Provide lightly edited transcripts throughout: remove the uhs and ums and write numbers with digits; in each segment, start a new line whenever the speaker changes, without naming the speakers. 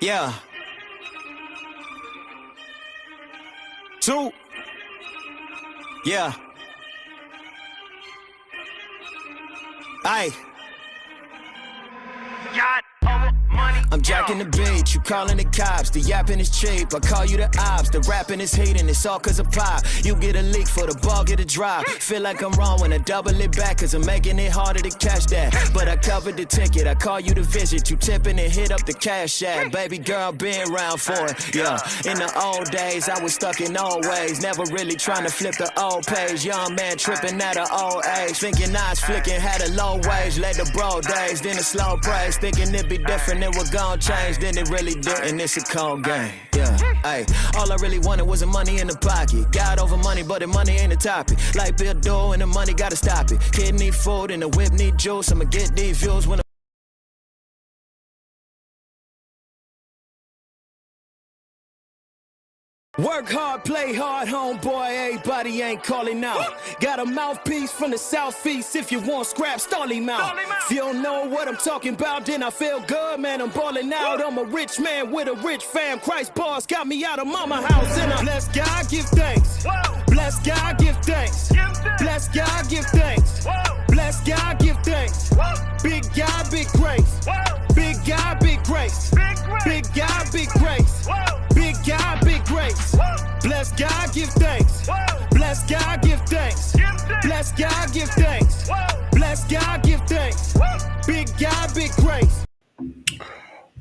Yeah. Two. Yeah. Aye.
Yacht over money.
I'm jacking the beat, you calling the cops. The yapping is cheap, I call you the ops. The rapping is heating, it's all cause of pop. You get a leak for the ball, get a drop. Feel like I'm wrong when I double it back, cause I'm making it harder to catch that. But I covered the ticket, I call you to visit. You tipping and hit up the cash app. Baby girl, been around for it. Yeah, in the old days, I was stuck in old ways. Never really trying to flip the old page. Young man tripping at an old age. Thinking I was flicking, had a low wage. Led the bro days, then a slow praise. Thinking it'd be different, it would gon' change. Then it really didn't, it's a cold game. Yeah, ayy. All I really wanted was the money in the pocket. Got over money, but the money ain't a topic. Like Bill Doe and the money gotta stop it. Kid need food and the whip need juice. I'ma get these views when work hard, play hard, homeboy, everybody ain't calling out. Got a mouthpiece from the southeast, if you want scrap, stall him out. If you don't know what I'm talking about, then I feel good, man, I'm balling out. I'm a rich man with a rich fam, Christ bars got me out of mama house. And I bless God, give thanks. Bless God, give thanks. Bless God, give thanks. Bless God, give thanks. Big God, big grace. Big God, big grace. Big God, big grace. Big God, big grace. Bless God, give thanks. Bless God, give thanks. Bless God, give thanks. Bless God, give thanks. Big God, big grace.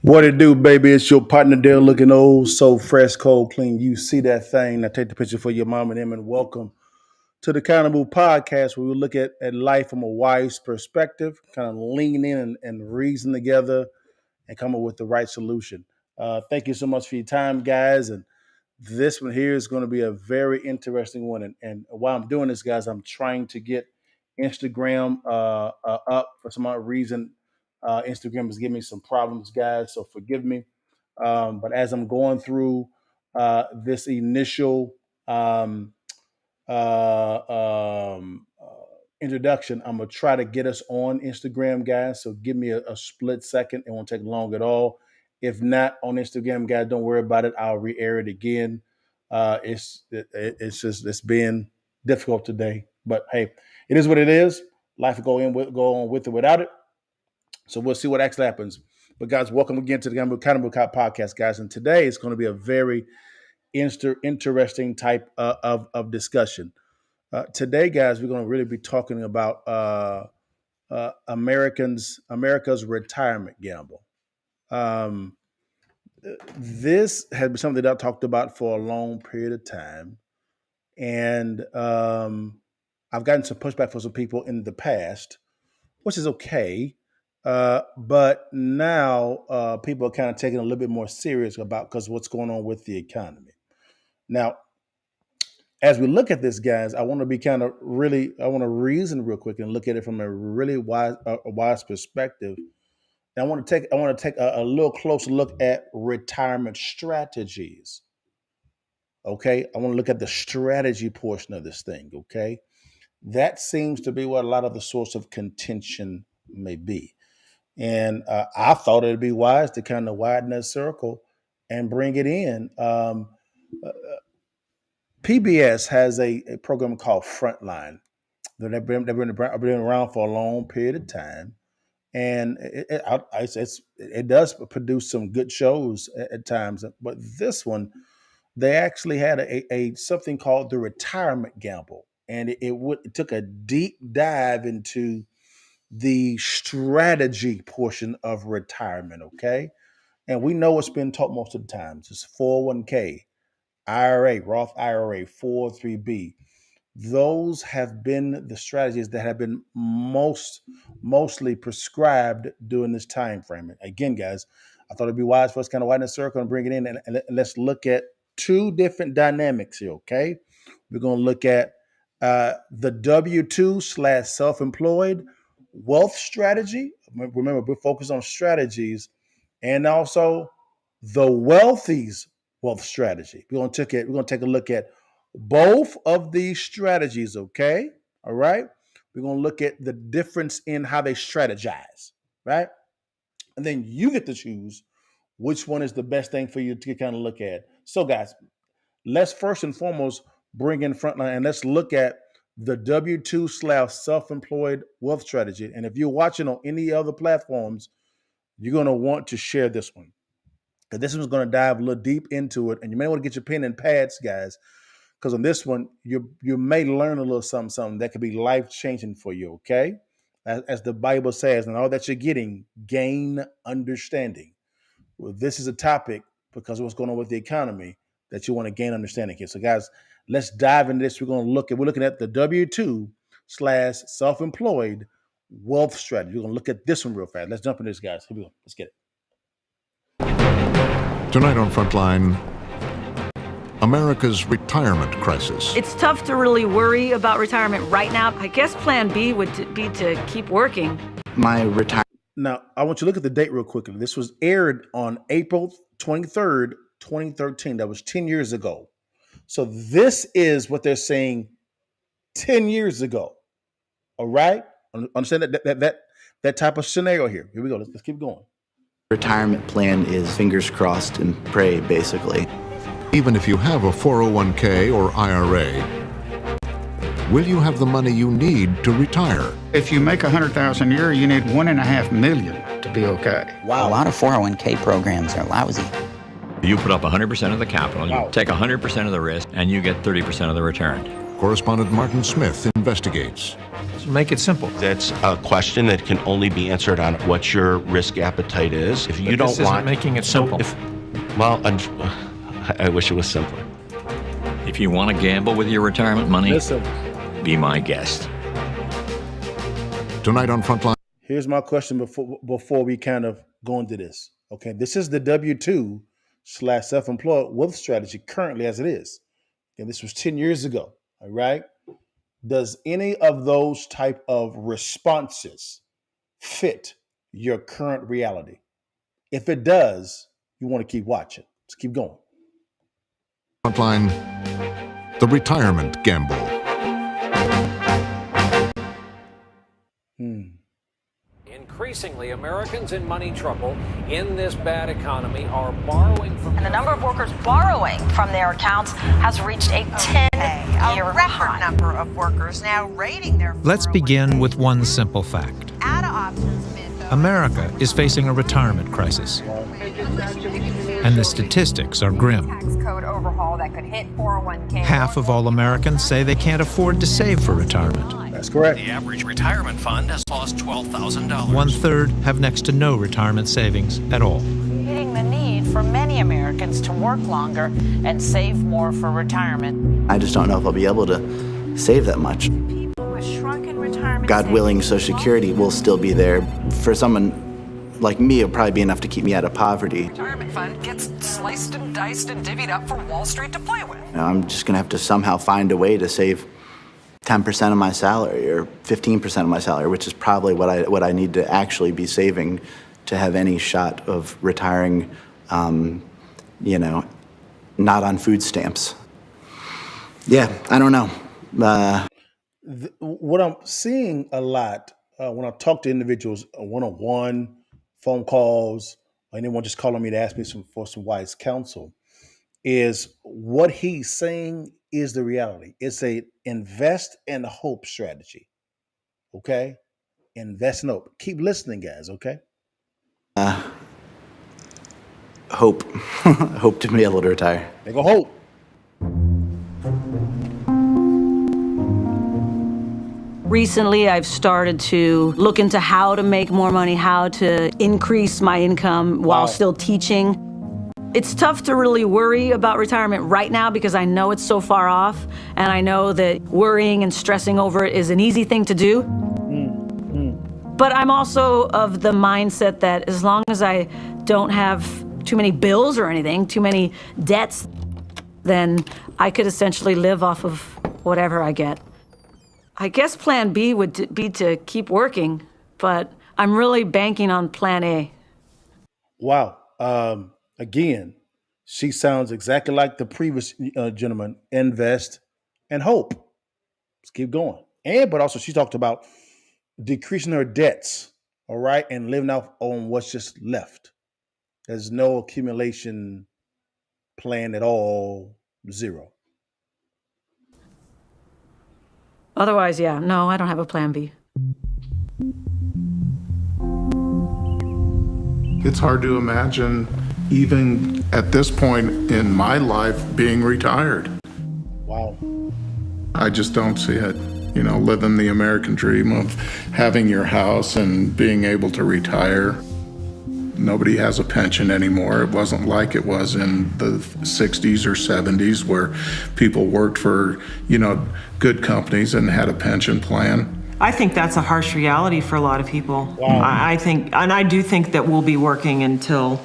What it do, baby? It's your partner there looking old, so fresh, cold, clean. You see that thing. Now take the picture for your mom and them and welcome to the Countermove podcast where we look at life from a wise perspective, kind of lean in and reason together and come up with the right solution. Thank you so much for your time, guys. And this one here is going to be a very interesting one. And while I'm doing this, guys, I'm trying to get Instagram up for some odd reason. Instagram is giving me some problems, guys, so forgive me. But as I'm going through this initial um, introduction, I'm gonna try to get us on Instagram, guys. So give me a split second. It won't take long at all. If not on Instagram, guys, don't worry about it. I'll re-air it again. It's just it's been difficult today, but hey, it is what it is. Life will go on with it without it. So we'll see what actually happens. But guys, welcome again to the Countermove podcast, guys. And today is going to be a very interesting type of discussion. Today, guys, we're going to really be talking about America's retirement gamble. Um, this has been something that I've talked about for a long period of time, and I've gotten some pushback from some people in the past, which is okay. But now people are kind of taking a little bit more serious about because what's going on with the economy. Now, as we look at this, guys, I want to be I want to reason real quick and look at it from a really wise perspective. And I want to take a little closer look at retirement strategies. Okay, I want to look at the strategy portion of this thing. Okay, that seems to be what a lot of the source of contention may be. And I thought it'd be wise to kind of widen that circle and bring it in. Uh, PBS has a program called Frontline. They've been around for a long period of time, and it does produce some good shows at times. But this one, they actually had a something called the retirement gamble, and it took a deep dive into the strategy portion of retirement. Okay, and we know it's been taught most of the times. It's 401k, IRA, Roth IRA, 403b. Those have been the strategies that have been mostly prescribed during this time frame. Again, guys, I thought it'd be wise for us to kind of widen the circle and bring it in, and let's look at two different dynamics here. Okay, we're going to look at the W-2 / self-employed wealth strategy. Remember, we're focused on strategies, and also the wealthy's wealth strategy. We're going to take a look at both of these strategies, okay? All right? We're going to look at the difference in how they strategize, right? And then you get to choose which one is the best thing for you to kind of look at. So, guys, let's first and foremost bring in Frontline and let's look at the W-2 / self-employed wealth strategy. And if you're watching on any other platforms, you're going to want to share this one. Because this one's going to dive a little deep into it. And you may want to get your pen and pads, guys, because on this one, you may learn a little something that could be life-changing for you, okay? As the Bible says, and all that you're getting, gain understanding. Well, this is a topic because of what's going on with the economy that you want to gain understanding here. So, guys, let's dive into this. We're looking at the W-2 / self-employed wealth strategy. We're going to look at this one real fast. Let's jump into this, guys. Here we go. Let's get it.
Tonight on Frontline, America's retirement crisis.
It's tough to really worry about retirement right now. I guess plan B would be to keep working.
Now, I want you to look at the date real quickly. This was aired on April 23rd, 2013. That was 10 years ago. So this is what they're saying 10 years ago. All right? Understand that type of scenario here. Here we go. Let's keep going.
Retirement plan is fingers crossed and pray, basically.
Even if you have a 401k or IRA, will you have the money you need to retire?
If you make $100,000 a year, you need $1.5 million to be okay.
Wow.
A lot of 401k programs are lousy.
You put up 100% of the capital, you take 100% of the risk, and you get 30% of the return.
Correspondent Martin Smith investigates.
So make it simple.
That's a question that can only be answered on what your risk appetite is. If you
this isn't making it simple.
I wish it was simpler.
If you want to gamble with your retirement money, be my guest.
Tonight on Frontline.
Here's my question before we kind of go into this. Okay, this is the W-2 / self-employed wealth strategy currently as it is. And this was 10 years ago. All right. Does any of those type of responses fit your current reality? If it does, you want to keep watching. Let's keep going.
Frontline, the retirement gamble.
Increasingly, Americans in money trouble in this bad economy are borrowing from...
And the number of workers borrowing from their accounts has reached a 10-year
record
high.
Number of workers now rating their...
Let's begin with one simple fact. America is facing a retirement crisis. And the statistics are grim.
Tax code overhaul that could hit 401k.
Half of all Americans say they can't afford to save for retirement.
That's correct.
The average retirement fund has lost $12,000.
1/3 have next to no retirement savings at all.
Meeting the need for many Americans to work longer and save more for retirement.
I just don't know if I'll be able to save that much.
People with shrunken retirement
God willing, Social Security will still be there. For someone like me, it'll probably be enough to keep me out of poverty.
retirement fund gets sliced and diced and divvied up for Wall Street to play with.
You know, I'm just going to have to somehow find a way to save 10% of my salary or 15% of my salary, which is probably what I need to actually be saving to have any shot of retiring, not on food stamps. Yeah, I don't know.
What I'm seeing a lot when I talk to individuals one-on-one, phone calls, or anyone just calling me to ask me for some wise counsel, is what he's saying is the reality. It's a invest and hope strategy. Okay? Invest and hope. Keep listening, guys, okay?
Hope. Hope to be able to retire.
They go hope.
Recently, I've started to look into how to make more money, how to increase my income while still teaching. It's tough to really worry about retirement right now because I know it's so far off, and I know that worrying and stressing over it is an easy thing to do. But I'm also of the mindset that as long as I don't have too many bills or anything, too many debts, then I could essentially live off of whatever I get. I guess plan B would be to keep working, but I'm really banking on plan A.
Wow. Again, she sounds exactly like the previous gentleman. Invest and hope. Let's keep going. But also she talked about decreasing her debts, all right, and living out on what's just left. There's no accumulation plan at all. Zero.
Otherwise, yeah, no, I don't have a plan B.
It's hard to imagine, even at this point in my life, being retired.
Wow.
I just don't see it. You know, living the American dream of having your house and being able to retire. Nobody has a pension anymore. It wasn't like it was in the 60s or 70s where people worked for, you know, good companies and had a pension plan.
I think that's a harsh reality for a lot of people.
Wow.
I do think that we'll be working until,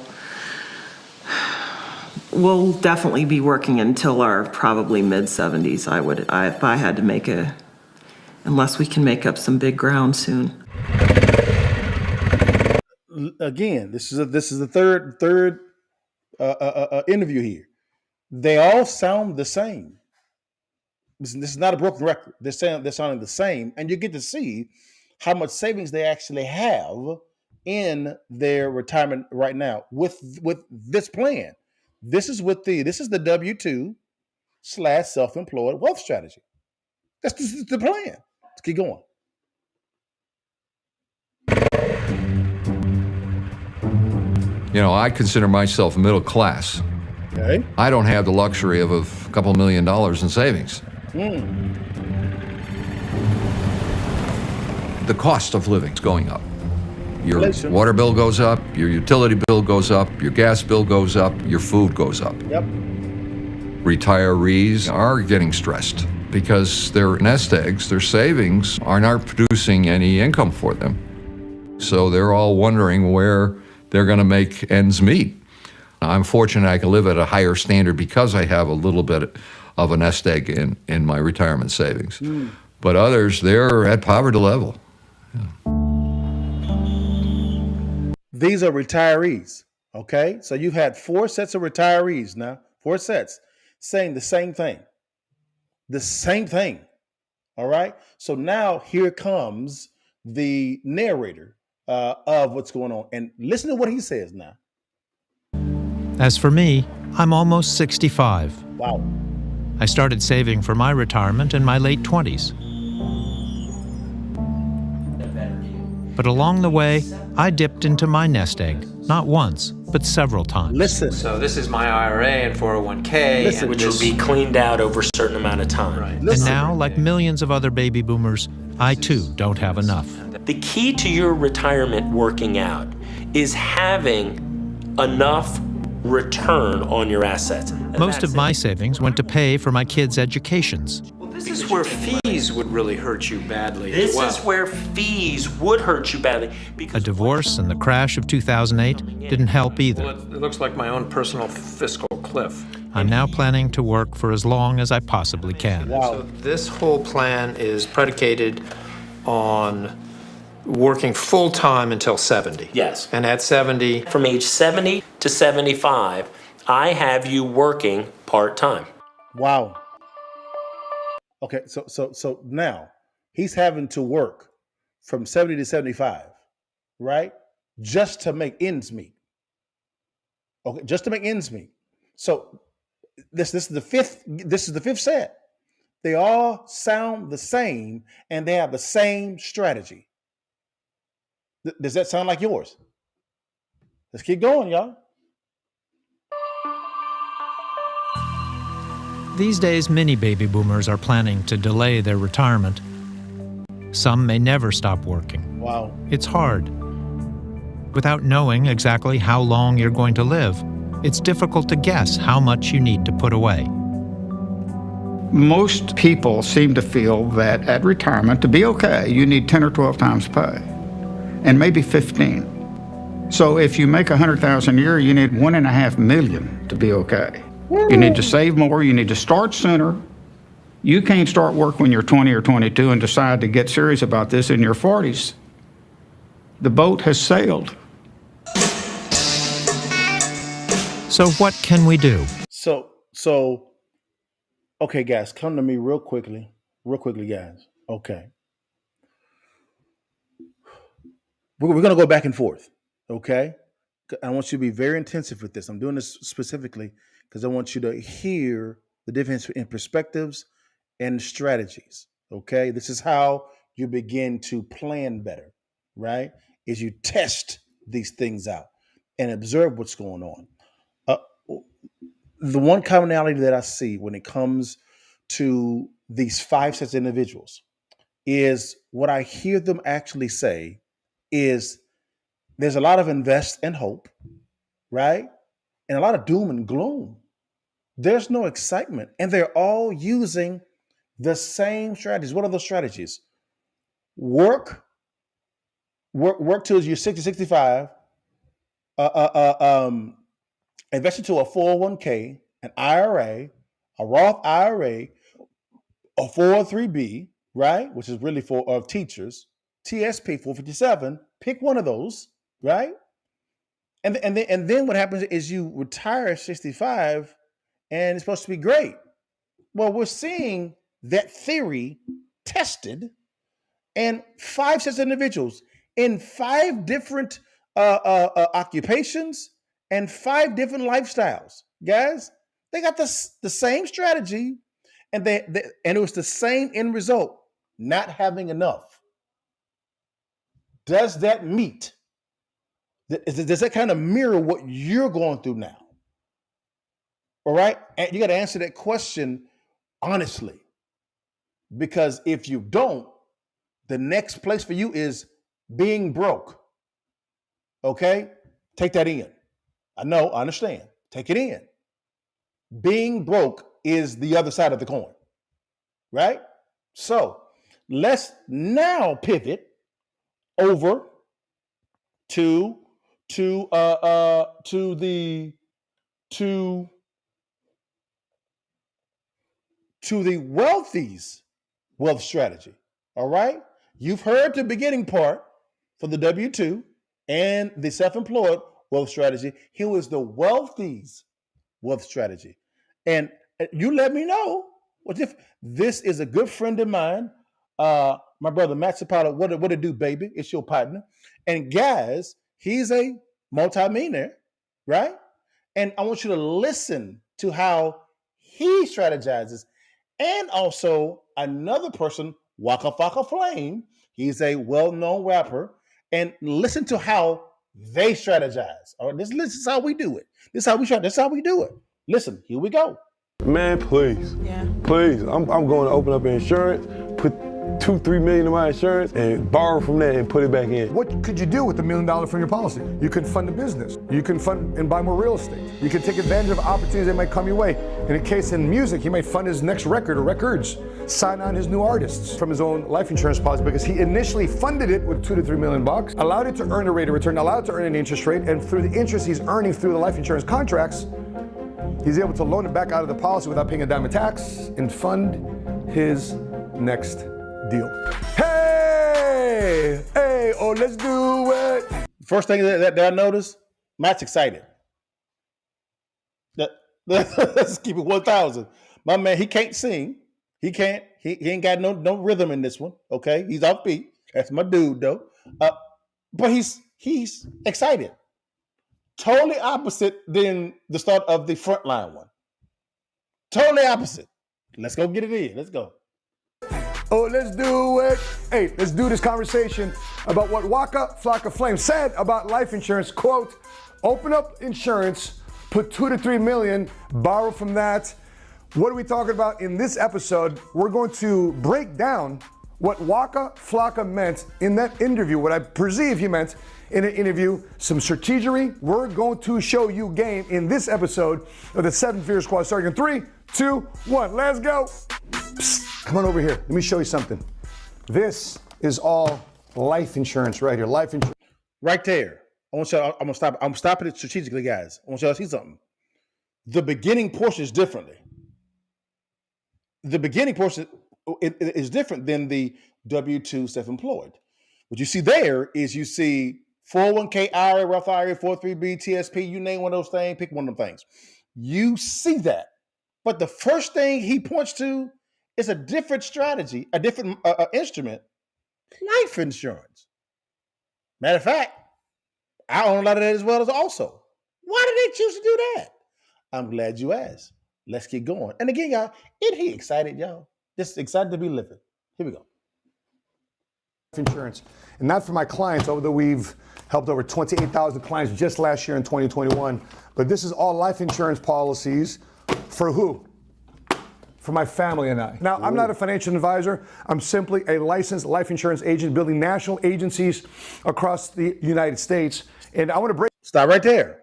we'll definitely be working until our probably mid-70s. If I had to make unless we can make up some big ground soon.
Again, this is the third interview here. They all sound the same. This is not a broken record. They're sounding the same, and you get to see how much savings they actually have in their retirement right now with this plan. This is the W-2 / self-employed wealth strategy. This is the plan. Let's keep going.
You know, I consider myself middle class.
Okay.
I don't have the luxury of a couple $1 million in savings. The cost of living is going up. Your water bill goes up, your utility bill goes up, your gas bill goes up, your food goes up.
Yep.
Retirees are getting stressed because their nest eggs, their savings, are not producing any income for them. So they're all wondering where they're going to make ends meet. I'm fortunate I can live at a higher standard because I have a little bit of a nest egg in my retirement savings. But others, they're at poverty level.
These are retirees, okay? So you've had 4 sets of retirees now, 4 sets, saying the same thing. The same thing, all right? So now here comes the narrator of what's going on. And listen to what he says now.
As for me, I'm almost 65.
Wow.
I started saving for my retirement in my late 20s. But along the way, I dipped into my nest egg, not once, but several times.
Listen.
So this is my IRA and 401k, which will be cleaned out over a certain amount of time. Right.
And now, like millions of other baby boomers, I too don't have enough.
The key to your retirement working out is having enough return on your assets.
Most of my savings went to pay for my kids' educations.
This is where fees would really hurt you badly. This is where fees would hurt you badly.
A divorce and the crash of 2008 didn't help either.
Well, it looks like my own personal fiscal cliff.
I'm now planning to work for as long as I possibly can.
Wow.
So this whole plan is predicated on working full-time until 70. Yes. And at 70, from age 70 to 75, I have you working part-time.
Wow. Okay, so now he's having to work from 70 to 75, right? Just to make ends meet. Okay, just to make ends meet. So this is the fifth set. They all sound the same and they have the same strategy. Does that sound like yours? Let's keep going, y'all.
These days, many baby boomers are planning to delay their retirement. Some may never stop working.
Wow.
It's hard. Without knowing exactly how long you're going to live, it's difficult to guess how much you need to put away.
Most people seem to feel that at retirement, to be okay, you need 10 or 12 times pay, and maybe 15. So if you make $100,000 a year, you need $1.5 million to be okay. You need to save more, you need to start sooner. You can't start work when you're 20 or 22 and decide to get serious about this in your 40s. The boat has sailed.
So what can we do?
So, okay, guys, come to me real quickly, guys. Okay. We're going to go back and forth, okay? I want you to be very intensive with this. I'm doing this specifically because I want you to hear the difference in perspectives and strategies. Okay. This is how you begin to plan better, right? Is you test these things out and observe what's going on. The one commonality that I see when it comes to these 5 sets of individuals is what I hear them actually say is there's a lot of invest and hope, right? And a lot of doom and gloom. There's no excitement. And they're all using the same strategies. What are those strategies? Work till you're 60, 65, invest into a 401k, an IRA, a Roth IRA, a 403b, right? Which is really for teachers, TSP 457, pick one of those, right? And then what happens is you retire at 65 and it's supposed to be great. Well, we're seeing that theory tested and 5 sets of individuals in 5 different occupations and 5 different lifestyles. Guys, they got the same strategy and and it was the same end result, not having enough. Does that meet? Does that kind of mirror what you're going through now? All right. And you got to answer that question honestly. Because if you don't, the next place for you is being broke. Okay? Take that in. I know, I understand. Take it in. Being broke is the other side of the coin. Right? So let's now pivot over to the wealthy's wealth strategy. All right? You've heard the beginning part for the W-2 and the self-employed wealth strategy. Here is the wealthy's wealth strategy. And you let me know what if this is a good friend of mine, my brother Matt Zapata. What it do, baby? It's your partner. And guys, he's a multimillionaire, right? And I want you to listen to how he strategizes. And also another person, Waka Flocka Flame. He's a well-known rapper. And listen to how they strategize. All right, this is how we do it. This is how we try. This is how we do it. Listen, here we go.
Man, please. Yeah. Please. I'm going to open up an insurance, put $2-3 million in my insurance and borrow from that and put it back in.
What could you do with $1 million from your policy? You could fund a business. You can fund and buy more real estate. You can take advantage of opportunities that might come your way. In a case in music, he might fund his next record or records, sign on his new artists from his own life insurance policy because he initially funded it with $2 to $3 million, allowed it to earn a rate of return, allowed it to earn an interest rate, and through the interest he's earning through the life insurance contracts, he's able to loan it back out of the policy without paying a dime of tax and fund his next deal. Hey, oh, let's do it.
First thing that I noticed, Matt's excited. Let's keep it 1,000. My man, he can't sing. He can't. He ain't got no rhythm in this one. Okay, he's offbeat. That's my dude, though. But he's excited. Totally opposite than the start of the frontline one. Totally opposite. Let's go get it in. Let's go.
Oh, let's do it. Hey, let's do this conversation about what Waka Flocka Flame said about life insurance. Quote, open up insurance, put $2 to $3 million, borrow from that. What are we talking about in this episode? We're going to break down what Waka Flocka meant in that interview, what I perceive he meant in an interview, some strategery. We're going to show you game in this episode of the 7 Figure Squad, starting in 3, 2, 1. Let's go. Psst. Come on over here. Let me show you something. This is all life insurance right here. Life insurance.
Right there. I'm gonna stop. I'm stopping it strategically, guys. I want y'all to see something. The beginning portion is differently. The beginning portion is different than the W-2 self-employed. What you see there is you see 401k, IRA, Roth IRA, 403b, TSP, you name one of those things, pick one of them things. You see that. But the first thing he points to is a different strategy, a different instrument, life insurance. Matter of fact, I own a lot of that as well as also. Why did they choose to do that? I'm glad you asked. Let's get going. And again, y'all, isn't he excited, y'all? Just excited to be living. Here we go.
Insurance, and not for my clients, although we've helped over 28,000 clients just last year in 2021. But this is all life insurance policies for who? For my family and I. Now, I'm not a financial advisor. I'm simply a licensed life insurance agent building national agencies across the United States. And I want to break.
Stop right there.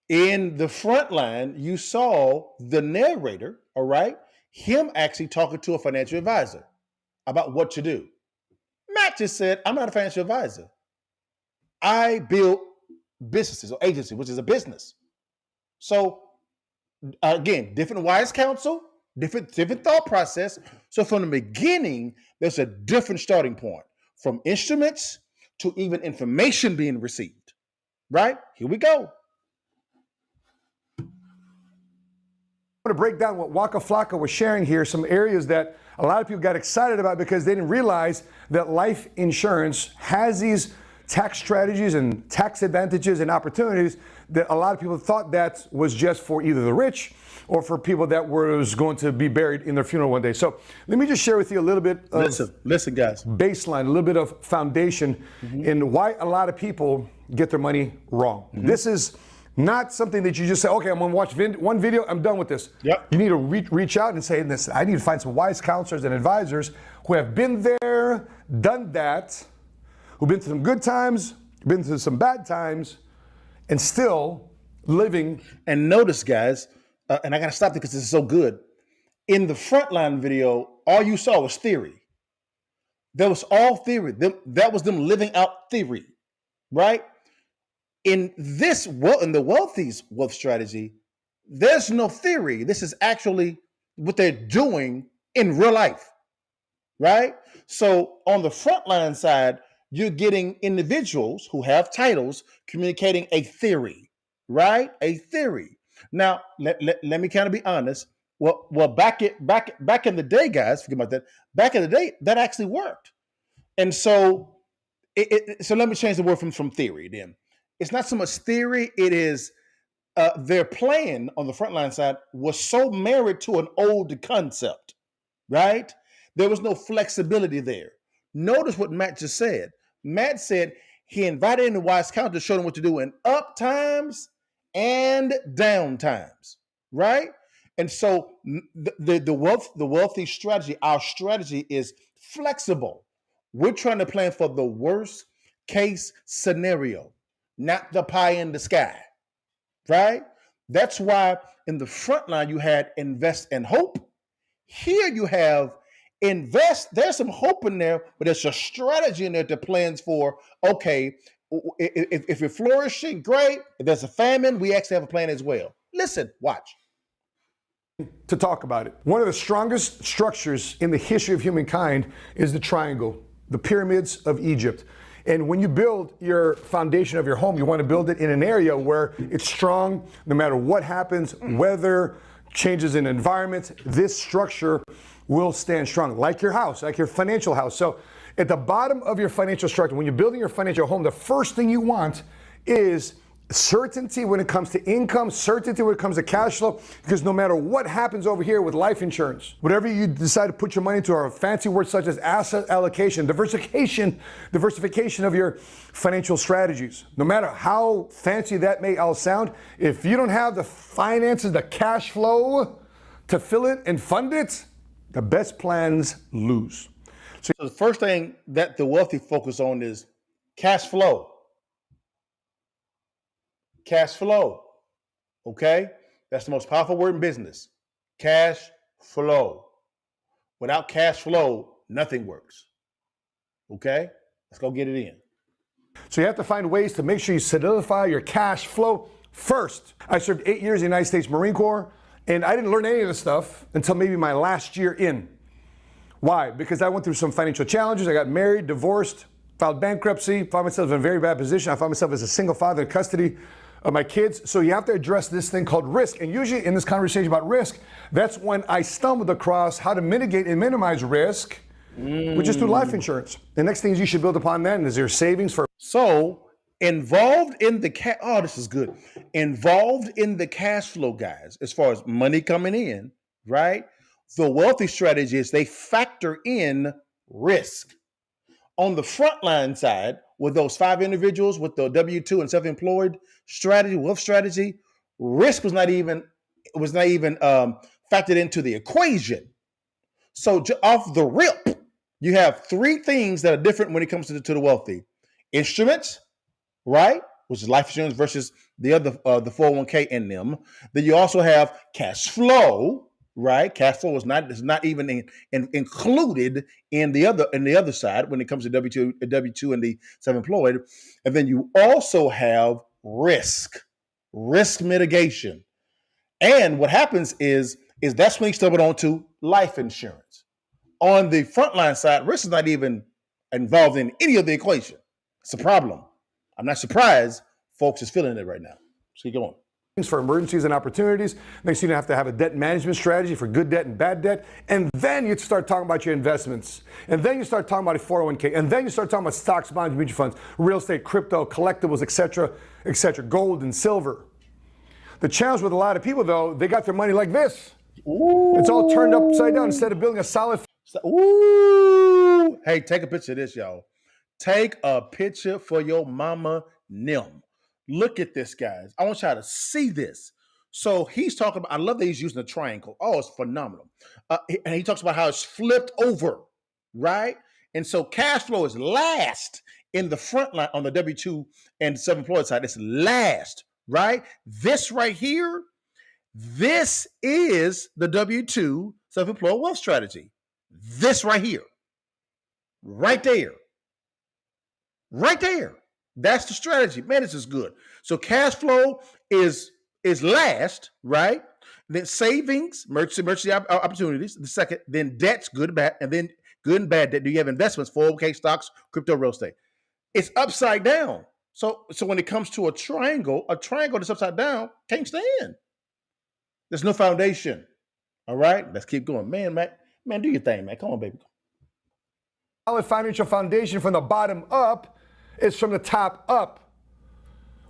In the front line, you saw the narrator, all right, him actually talking to a financial advisor about what to do. Matt just said, I'm not a financial advisor. I build businesses or agency, which is a business. So again, different wise counsel, different thought process. So from the beginning, there's a different starting point from instruments to even information being received, right? Here we go.
I'm going to break down what Waka Flocka was sharing here, some areas that a lot of people got excited about because they didn't realize that life insurance has these tax strategies and tax advantages and opportunities that a lot of people thought that was just for either the rich or for people that was going to be buried in their funeral one day. So let me just share with you a little bit of
listen, guys,
baseline, a little bit of foundation in why a lot of people get their money wrong. This is not something that you just say, okay, I'm gonna watch one video, I'm done with this.
Yep.
You need to reach out and say, listen, I need to find some wise counselors and advisors who have been there, done that, who've been through some good times, been through some bad times, and still living.
And notice, guys, and I gotta stop because this is so good. In the frontline video, all you saw was theory. That was all theory. That was them living out theory, right? In the wealthy's wealth strategy, there's no theory. This is actually what they're doing in real life, right? So on the frontline side, you're getting individuals who have titles communicating a theory, right? A theory. Now, let me kind of be honest. Well, back in the day, guys, forget about that. Back in the day, that actually worked. And so, so let me change the word from theory then. It's not so much theory, it is their plan on the frontline side was so married to an old concept, right? There was no flexibility there. Notice what Matt just said. Matt said he invited in the wise counsel to show them what to do in up times and down times, right? And so the wealthy strategy, our strategy is flexible. We're trying to plan for the worst case scenario, not the pie in the sky, right? That's why in the front line you had invest and hope. Here you have invest. There's some hope in there, but there's a strategy in there that plans for, okay, if you're flourishing, great. If there's a famine, we actually have a plan as well. Listen, watch.
To talk about it. One of the strongest structures in the history of humankind is the triangle, the pyramids of Egypt. And when you build your foundation of your home, you want to build it in an area where it's strong, no matter what happens, weather, changes in environment, this structure will stand strong, like your house, like your financial house. So at the bottom of your financial structure, when you're building your financial home, the first thing you want is certainty when it comes to income, certainty when it comes to cash flow, because no matter what happens over here with life insurance, whatever you decide to put your money into are fancy words such as asset allocation, diversification of your financial strategies. No matter how fancy that may all sound, if you don't have the finances, the cash flow to fill it and fund it, the best plans lose.
So the first thing that the wealthy focus on is cash flow. Cash flow, okay? That's the most powerful word in business. Cash flow. Without cash flow, nothing works, okay? Let's go get it in.
So you have to find ways to make sure you solidify your cash flow first. I served 8 years in the United States Marine Corps, and I didn't learn any of this stuff until maybe my last year in. Why? Because I went through some financial challenges. I got married, divorced, filed bankruptcy, found myself in a very bad position. I found myself as a single father in custody of my kids. So you have to address this thing called risk. And usually in this conversation about risk, that's when I stumbled across how to mitigate and minimize risk, which is through life insurance. The next thing you should build upon that is your savings for.
So Involved in the this is good. Involved in the cash flow, guys, as far as money coming in, right? The wealthy strategy is they factor in risk. On the frontline side, with those 5 individuals with the W-2 and self-employed strategy, wealth strategy, risk was not even factored into the equation. So off the rip, you have 3 things that are different when it comes to the wealthy: instruments, right, which is life insurance versus the other the 401k in them. Then you also have cash flow, right? Cash flow is not even included in the other side when it comes to W2 and the self-employed. And then you also have risk mitigation. And what happens is that's when you stumble onto life insurance. On the frontline side, risk is not even involved in any of the equation. It's a problem. I'm not surprised folks is feeling it right now. So keep going.
For emergencies and opportunities. Next thing you have to have a debt management strategy for good debt and bad debt. And then you start talking about your investments. And then you start talking about a 401k. And then you start talking about stocks, bonds, mutual funds, real estate, crypto, collectibles, etc., gold and silver. The challenge with a lot of people, though, they got their money like this. Ooh. It's all turned upside down instead of building a solid.
Ooh. Hey, take a picture of this, y'all. Take a picture for your mama Nim. Look at this, guys. I want y'all to see this. So he's talking about, I love that he's using a triangle. Oh, it's phenomenal. And he talks about how it's flipped over, right? And so cash flow is last in the front line on the W-2 and self-employed side. It's last, right? This right here, this is the W-2 self-employed wealth strategy. This right here, right there. Right there. That's the strategy. Man, this is good. So cash flow is last, right? Then savings, emergency opportunities. The second, then debts, good and bad, and then good and bad debt. Do you have investments, 401k, stocks, crypto, real estate? It's upside down. So when it comes to a triangle that's upside down can't stand. There's no foundation. All right, let's keep going. Man, do your thing, man. Come on, baby.
Solid financial foundation from the bottom up. It's from the top up,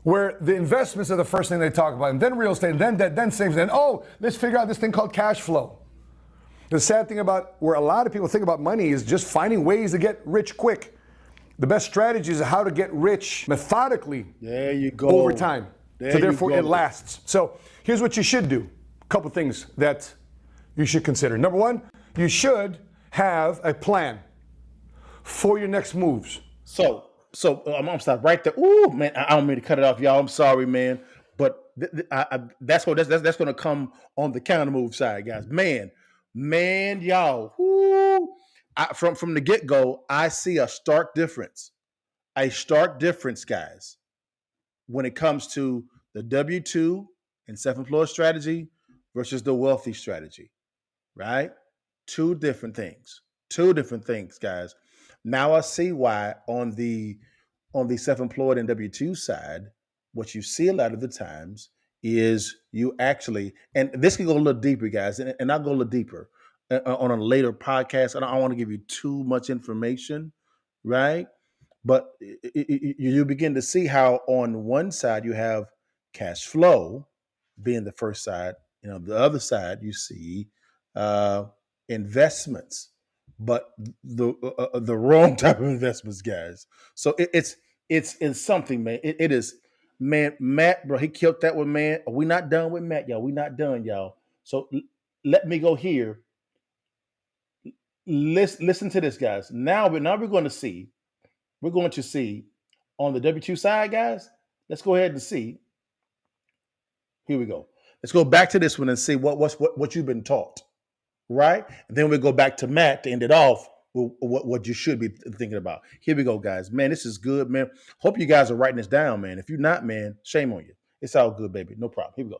where the investments are the first thing they talk about, and then real estate, and then debt, then savings, and let's figure out this thing called cash flow. The sad thing about where a lot of people think about money is just finding ways to get rich quick. The best strategy is how to get rich methodically.
There you go.
Over time. So therefore it lasts. So here's what you should do. A couple things that you should consider. Number 1, you should have a plan for your next moves.
So I'm gonna stop right there. Ooh, man, I don't mean to cut it off, y'all. I'm sorry, man, but that's going to come on the Countermove side, guys. Man, y'all. Whoo, from the get go, I see a stark difference, guys, when it comes to the W-2 and self-employed strategy versus the wealthy strategy, right? Two different things, guys. Now I see why on the self-employed and W-2 side, what you see a lot of the times is you actually, and this can go a little deeper, guys, and I'll go a little deeper on a later podcast. I don't want to give you too much information, right? But you begin to see how on one side you have cash flow being the first side, the other side you see investments, but the wrong type of investments, guys. So it's something, man. It is, man. Matt, bro, he killed that one, man. We not done with Matt, y'all. We not done, y'all. So let me go here. Listen to this, guys. Now we're going to see on the W-2 side, guys. Let's go ahead and see. Here we go. Let's go back to this one and see what you've been taught. Right? And then we go back to Matt to end it off with what you should be thinking about. Here we go, guys. Man, this is good, man. Hope you guys are writing this down, man. If you're not, man, shame on you. It's all good, baby. No problem. Here we go.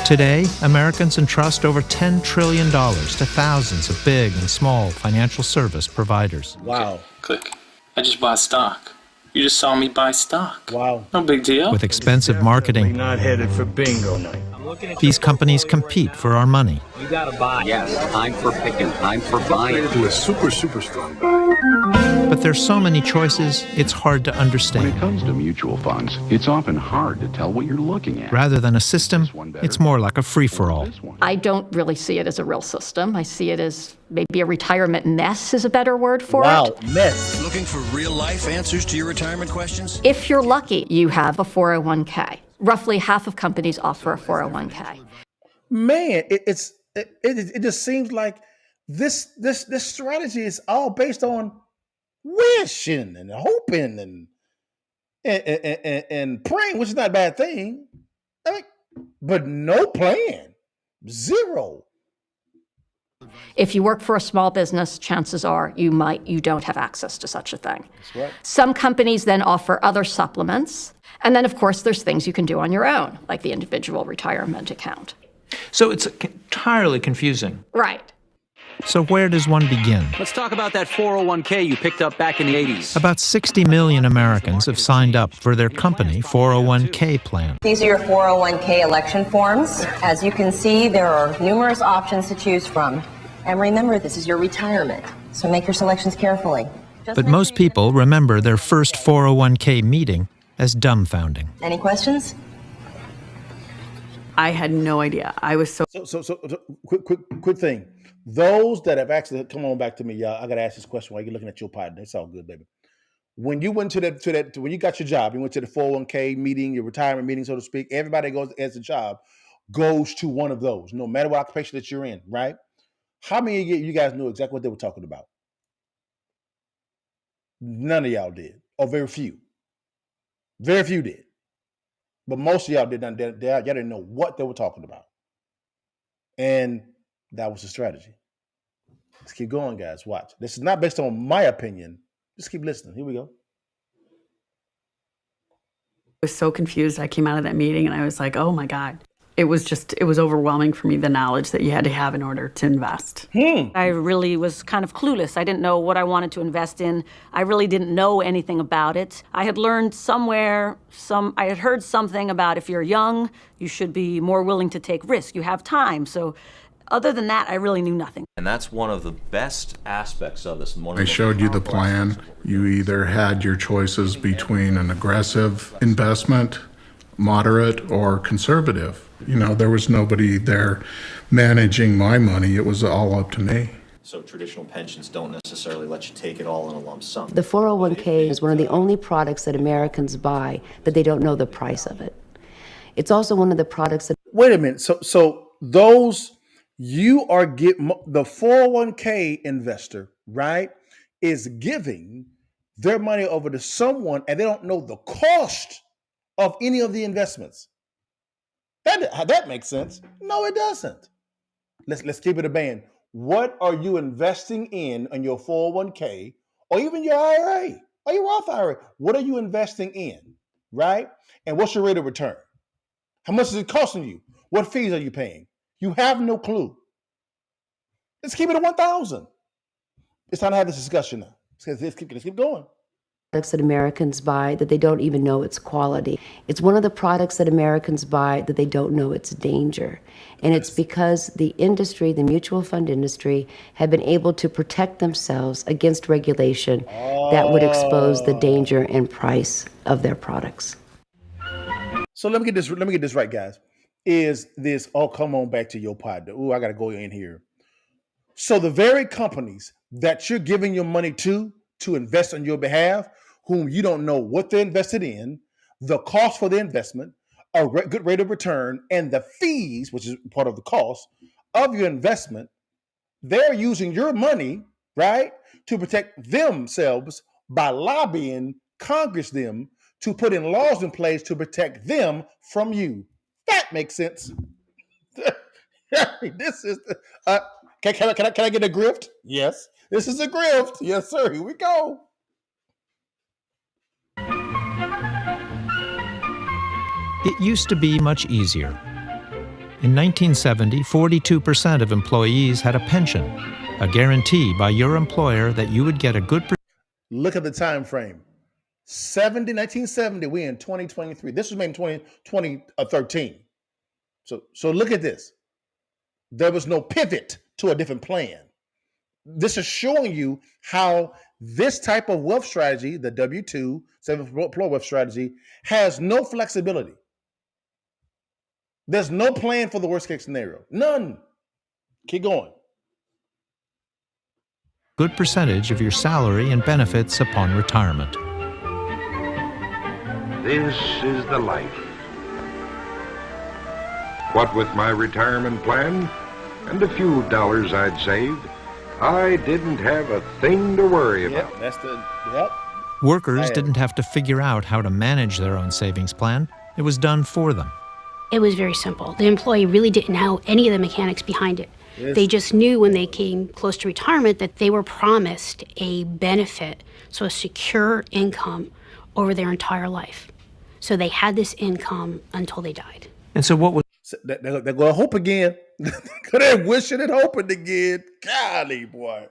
Today, Americans entrust over $10 trillion to thousands of big and small financial service providers.
Wow.
Okay, click. I just bought stock. You just saw me buy stock.
Wow.
No big deal.
With expensive marketing,
Not headed for bingo night.
These companies compete for our money.
You gotta buy. Yes, I'm for picking. I'm for buying.
Do a super strong buy.
But there's so many choices, it's hard to understand.
When it comes to mutual funds, it's often hard to tell what you're looking at.
Rather than a system, it's more like a free-for-all.
I don't really see it as a real system. I see it as maybe a retirement mess is a better word for it.
Wow, mess.
Looking for real-life answers to your retirement questions?
If you're lucky, you have a 401k. Roughly half of companies offer a 401k.
Man, it just seems like this strategy is all based on wishing and hoping and praying, which is not a bad thing. I mean, but no plan, zero.
If you work for a small business, chances are you don't have access to such a thing.
That's right.
Some companies then offer other supplements. And then, of course, there's things you can do on your own, like the individual retirement account.
So it's entirely confusing.
Right.
So where does one begin?
Let's talk about that 401k you picked up back in the 80s.
About 60 million Americans have signed up for their company 401k plan.
These are your 401k election forms. As you can see, there are numerous options to choose from. And remember, this is your retirement, so make your selections carefully.
But most people remember their first 401k meeting as dumbfounding.
Any questions?
I had no idea. I was so
quick thing. Those that have actually come on back to me, y'all. I gotta ask this question while you're looking at your partner. It's all good, baby. When you went to that when you got your job, you went to the 401k meeting, your retirement meeting, so to speak. Everybody goes as a job goes to one of those, no matter what occupation that you're in, right? How many of you guys knew exactly what they were talking about? None of y'all did, or very few. Very few did. But most of y'all didn't. Y'all didn't know what they were talking about. And that was the strategy. Let's keep going, guys. Watch. This is not based on my opinion. Just keep listening. Here we go.
I was so confused. I came out of that meeting and I was like, oh my God. It was overwhelming for me, the knowledge that you had to have in order to invest.
I really was kind of clueless. I didn't know what I wanted to invest in. I really didn't know anything about it. I had learned I had heard something about if you're young, you should be more willing to take risks. You have time. So other than that, I really knew nothing.
And that's one of the best aspects of this.
I showed you the plan. You either had your choices between an aggressive investment, moderate, or conservative. You know, there was nobody there managing my money. It was all up to me.
So traditional pensions don't necessarily let you take it all in a lump sum.
The 401k is one of the only products that Americans buy that they don't know the price of it. It's also one of the products that...
Wait a minute. So those, you are the 401k investor, right, is giving their money over to someone and they don't know the cost of any of the investments. That makes sense. No, it doesn't. Let's keep it a band. What are you investing in your 401k or even your IRA or your Roth IRA? What are you investing in, right? And what's your rate of return? How much is it costing you? What fees are you paying? You have no clue. Let's keep it at 1,000. It's time to have this discussion now. Let's keep going.
Products that Americans buy that they don't even know its quality. It's one of the products that Americans buy that they don't know its danger. And it's because the industry, the mutual fund industry, have been able to protect themselves against regulation that would expose the danger and price of their products.
So let me get this right, guys. Is this, oh, come on back to your partner. Ooh, I got to go in here. So the very companies that you're giving your money to invest on your behalf, whom you don't know what they're invested in, the cost for the investment, a good rate of return, and the fees, which is part of the cost of your investment, they're using your money, right, to protect themselves by lobbying Congress them to put in laws in place to protect them from you. That makes sense. This is can I get a grift? Yes. This is a grift. Yes, sir. Here we go.
It used to be much easier. In 1970, 42% of employees had a pension, a guarantee by your employer that you would get a good...
Look at the time frame. 1970, we're in 2023. This was made in 2013. So look at this. There was no pivot to a different plan. This is showing you how this type of wealth strategy, the W-2, self-employed wealth strategy, has no flexibility. There's no plan for the worst case scenario. None. Keep going.
Good percentage of your salary and benefits upon retirement.
This is the life. What with my retirement plan and a few dollars I'd saved, I didn't have a thing to worry about.
Workers didn't have to figure out how to manage their own savings plan. It was done for them.
It was very simple. The employee really didn't know any of the mechanics behind it.
Yes.
They just knew when they came close to retirement that they were promised a benefit, so a secure income over their entire life. So they had this income until they died.
And so what was...
They're going to hope again. They're wishing and hoping again. Golly, boy.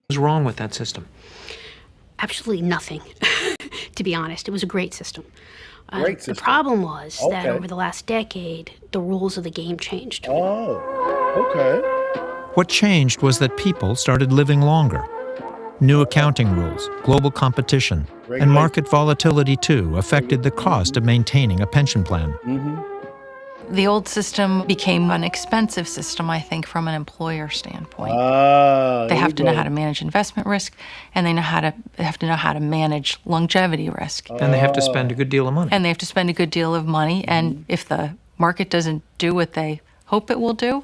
What's wrong with that system?
Absolutely nothing, to be honest. It was a great system.
Great system.
The problem was that
Okay.
over the last decade, the rules of the game changed.
Oh, okay.
What changed was that people started living longer. New accounting rules, global competition, and market volatility too affected the cost of maintaining a pension plan.
Mm-hmm.
The old system became an expensive system, I think, from an employer standpoint. They have to know how to manage investment risk, and they have to know how to manage longevity risk.
And they have to spend a good deal of money.
And they have to spend a good deal of money, and if the market doesn't do what they hope it will do,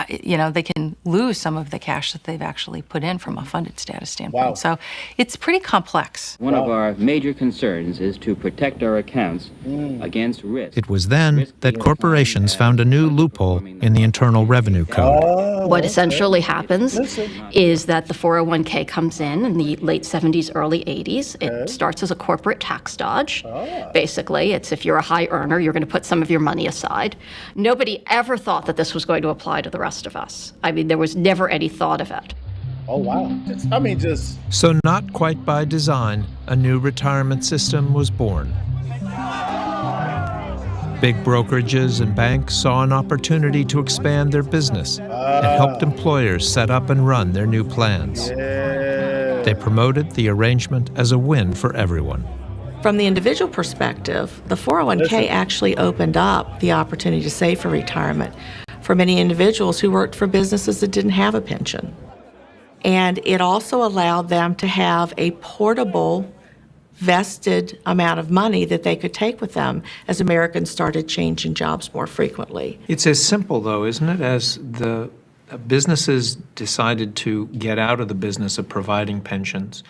they can lose some of the cash that they've actually put in from a funded status standpoint.
Wow.
So it's pretty complex.
One of our major concerns is to protect our accounts against risk.
It was then that corporations found a new loophole in the Internal Revenue Code.
What essentially happens is that the 401k comes in the late 70s, early 80s. It starts as a corporate tax dodge. Basically, it's if you're a high earner, you're going to put some of your money aside. Nobody ever thought that this was going to apply to the rest of us. I mean, there was never any thought of it.
Oh, wow.
So not quite by design, a new retirement system was born. Big brokerages and banks saw an opportunity to expand their business and helped employers set up and run their new plans. They promoted the arrangement as a win for everyone.
From the individual perspective, the 401k actually opened up the opportunity to save for retirement for many individuals who worked for businesses that didn't have a pension. And it also allowed them to have a portable, vested amount of money that they could take with them as Americans started changing jobs more frequently.
It's as simple, though, isn't it, as the businesses decided to get out of the business of providing pensions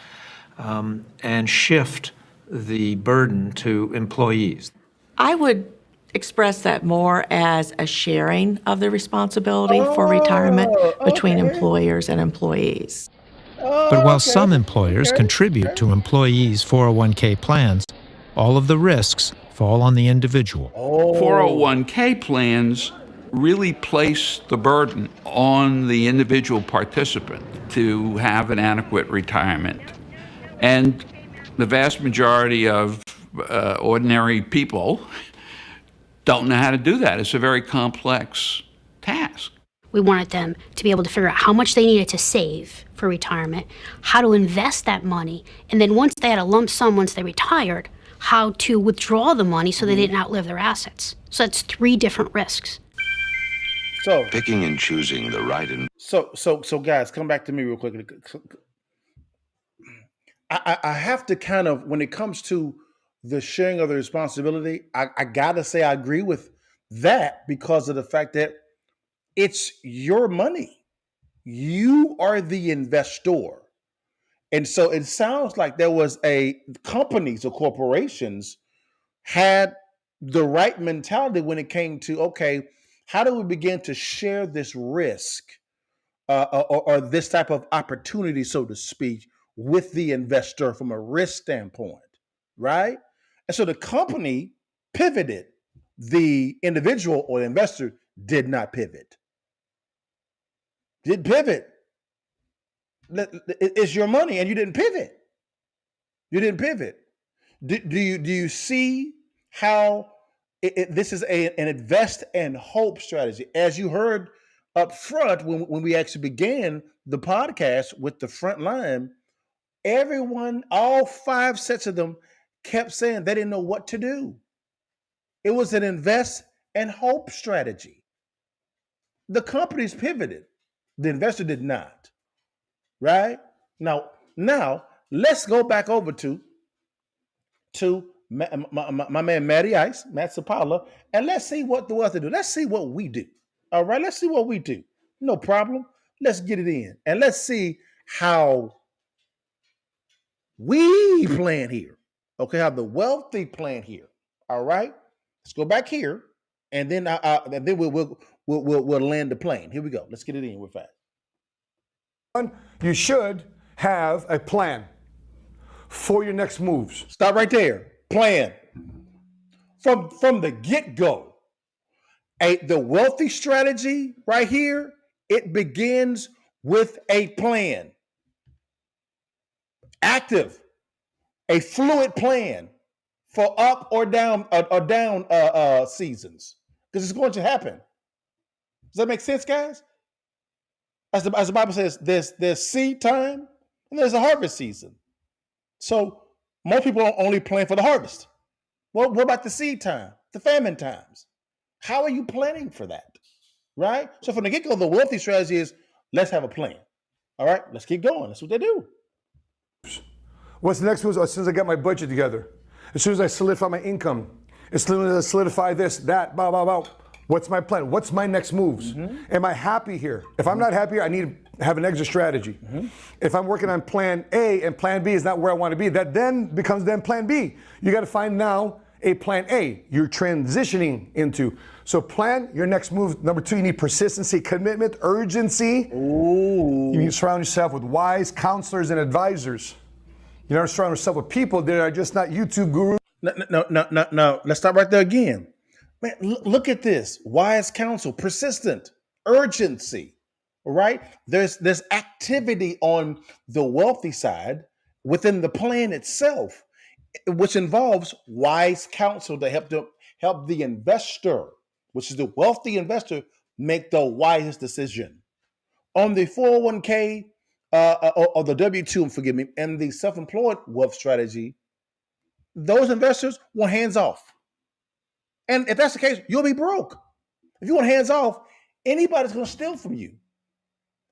and shift the burden to employees.
I would express that more as a sharing of the responsibility for retirement between employers and employees.
But while some employers contribute to employees' 401k plans, all of the risks fall on the individual.
401k plans really place the burden on the individual participant to have an adequate retirement. And the vast majority of ordinary people don't know how to do that. It's a very complex task.
We wanted them to be able to figure out how much they needed to save for retirement, how to invest that money, and then once they had a lump sum, once they retired, how to withdraw the money so they didn't outlive their assets. So that's 3 different risks.
So
picking and choosing the right and
so guys, come back to me real quick. I have to kind of, when it comes to the sharing of the responsibility, I gotta say I agree with that because of the fact that it's your money. You are the investor. And so it sounds like there was companies or corporations had the right mentality when it came to, okay, how do we begin to share this risk or this type of opportunity, so to speak, with the investor from a risk standpoint, right? And so the company pivoted. The individual or the investor did not pivot. Did pivot. It's your money and you didn't pivot. You didn't pivot. Do you see how this is an invest and hope strategy. As you heard up front when we actually began the podcast with the front line, everyone, all 5 sets of them, kept saying they didn't know what to do. It was an invest and hope strategy. The companies pivoted. The investor did not. Right? Now let's go back over to my man Matty Ice, Matt Sapala, and let's see what the wealthy do. Let's see what we do. All right, let's see what we do. No problem. Let's get it in. And let's see how we plan here. Okay, how the wealthy plan here. All right. Let's go back here, and then we'll land the plane. Here we go. Let's get it in. We're fast.
You should have a plan for your next moves.
Stop right there. Plan. From the get-go. The wealthy strategy right here, it begins with a plan. Active. A fluid plan for up or down seasons. Because it's going to happen. Does that make sense, guys? As the Bible says, there's seed time and there's a harvest season. So most people only plan for the harvest. Well, what about the seed time, the famine times? How are you planning for that? Right? So from the get-go, the wealthy strategy is let's have a plan. All right, let's keep going. That's what they do.
What's the next move? As soon as I get my budget together, as soon as I solidify my income, as soon as I solidify this, that, blah, blah, blah. What's my plan? What's my next moves? Am I happy here? If I'm not happy, I need to have an exit strategy. If I'm working on plan A and plan B is not where I want to be, that then becomes plan B. You got to find now a plan A you're transitioning into. So plan your next move. Number 2, you need persistency, commitment, urgency.
Ooh.
You need to surround yourself with wise counselors and advisors. You know, surround yourself with people that are just not YouTube gurus.
No. Let's stop right there again. Man, look at this. Wise counsel, persistent, urgency. Right? There's activity on the wealthy side within the plan itself, which involves wise counsel to help the investor, which is the wealthy investor, make the wisest decision. On the 401k or the W-2, forgive me, and the self-employed wealth strategy, those investors want hands off. And if that's the case, you'll be broke. If you want hands off, anybody's going to steal from you.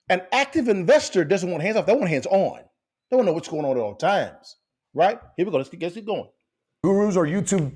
An active investor doesn't want hands off. They want hands on. They want to know what's going on at all times. Right? Here we go. Let's keep going.
Gurus or YouTube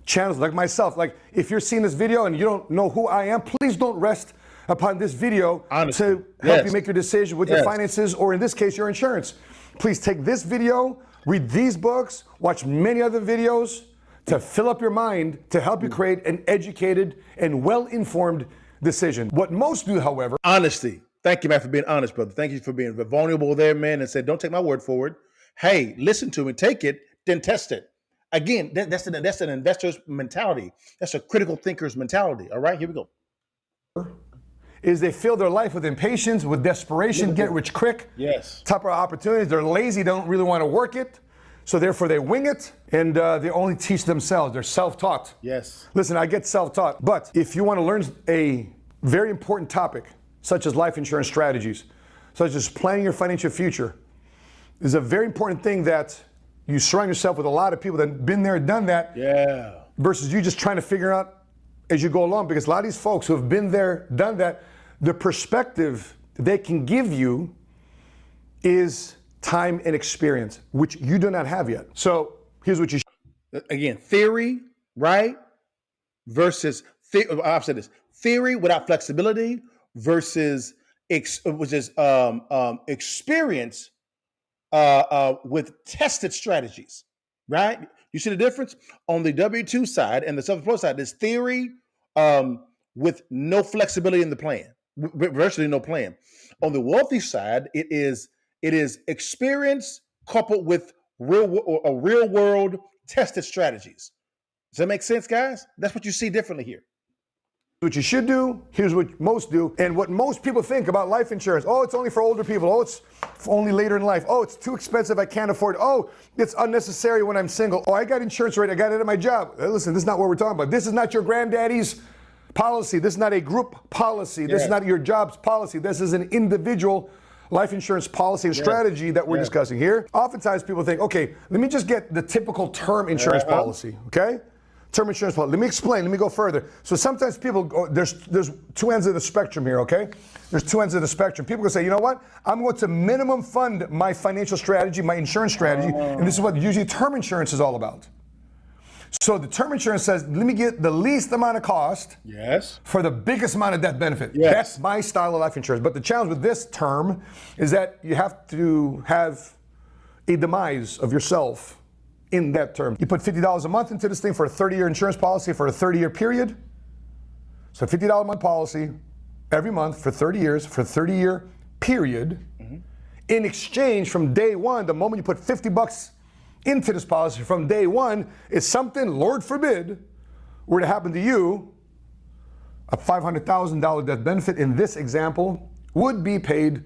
channels like myself. Like, if you're seeing this video and you don't know who I am, please don't rest upon this video to help you make your decision with your finances, or in this case, your insurance. Please take this video, read these books, watch many other videos to fill up your mind to help you create an educated and well-informed decision. What most do, however...
Honesty. Thank you, man, for being honest, brother. Thank you for being vulnerable there, man, and said, don't take my word for it. Hey, listen to me, take it, then test it. Again, that's an investor's mentality. That's a critical thinker's mentality. All right, here we go.
Is they fill their life with impatience, with desperation, get rich quick.
Yes.
Type of opportunities. They're lazy, don't really want to work it. So therefore they wing it, and they only teach themselves. They're self-taught.
Yes.
Listen, I get self-taught, but if you want to learn a very important topic, such as life insurance strategies, such as planning your financial future, is a very important thing that you surround yourself with a lot of people that have been there, done that.
Yeah.
Versus you just trying to figure out as you go along, because a lot of these folks who have been there, done that, the perspective they can give you is time and experience, which you do not have yet. So here's what you
again, theory, right? Versus I've said this, theory without flexibility versus experience with tested strategies, right? You see the difference? On the W-2 side and the self-employed side, there's theory with no flexibility in the plan, virtually no plan. On the wealthy side, it is experience coupled with real world tested strategies. Does that make sense, guys? That's what you see differently here.
what you should do, here's what most do, and what most people think about life insurance. Oh, it's only for older people. Oh, it's only later in life. Oh, it's too expensive, I can't afford it. Oh, it's unnecessary when I'm single. Oh, I got insurance right, I got it at my job. Listen, this is not what we're talking about. This is not your granddaddy's policy. This is not a group policy. This is not your job's policy. This is an individual life insurance policy and strategy that we're discussing here. Oftentimes people think, okay, let me just get the typical term insurance policy, okay? Term insurance policy. Let me explain. Let me go further. So sometimes people go, there's two ends of the spectrum here, okay? There's two ends of the spectrum. People can say, you know what? I'm going to minimum fund my financial strategy, my insurance strategy, and this is what usually term insurance is all about. So the term insurance says, let me get the least amount of cost for the biggest amount of death benefit. That's my style of life insurance. But the challenge with this term is that you have to have a demise of yourself in that term. You put $50 a month into this thing for a 30-year insurance policy for a 30-year period. So $50 a month policy every month for 30 years for a 30-year period. In exchange, from day one, the moment you put $50 into this policy from day one, is something, Lord forbid, were to happen to you, a $500,000 death benefit in this example would be paid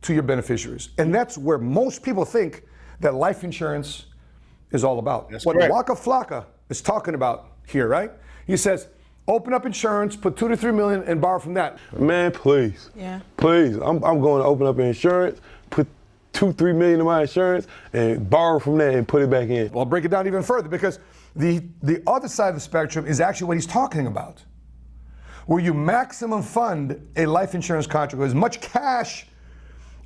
to your beneficiaries. And that's where most people think that life insurance is all about. That's what Waka Flocka is talking about here, right? He says, open up insurance, put 2 to 3 million and borrow from that.
Man, please. Please. I'm going to open up insurance, put 2-3 million in my insurance and borrow from that and put it back in.
Well, I'll break it down even further because the other side of the spectrum is actually what he's talking about. Where you maximum fund a life insurance contract with as much cash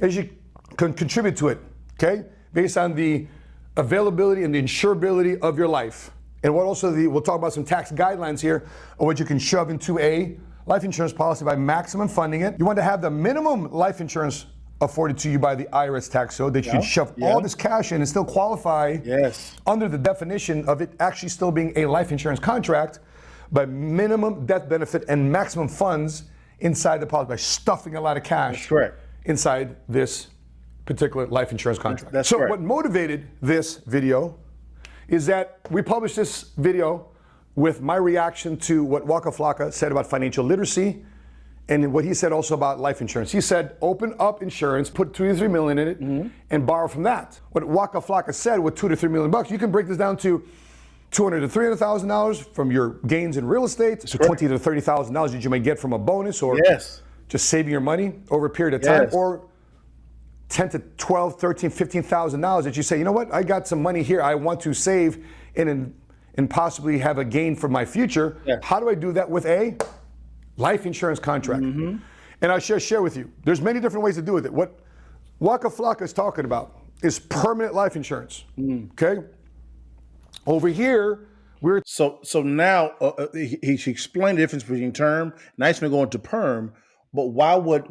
as you can contribute to it, okay? Based on the availability and the insurability of your life. And what also we'll talk about some tax guidelines here on what you can shove into a life insurance policy by maximum funding it. You want to have the minimum life insurance afforded to you by the IRS tax code that you can shove all this cash in and still qualify under the definition of it actually still being a life insurance contract by minimum death benefit and maximum funds inside the policy by stuffing a lot of cash inside this particular life insurance contract. So what motivated this video is that we published this video with my reaction to what Waka Flocka said about financial literacy and what he said also about life insurance. He said, open up insurance, put 2 to 3 million in it, and borrow from that. What Waka Flocka said with 2 to 3 million bucks, you can break this down to $200,000 to $300,000 from your gains in real estate, so $20,000 to $30,000 that you may get from a bonus or just saving your money over a period of time, or $10,000 to $12,000, $13,000, $15,000 that you say, you know what, I got some money here I want to save and possibly have a gain for my future. How do I do that with a life insurance contract? And I'll share with you, there's many different ways to do with it. What Waka Flocka is talking about is permanent life insurance, okay? Over here, we're...
So now, he explained the difference between term, nice one going to perm, but why would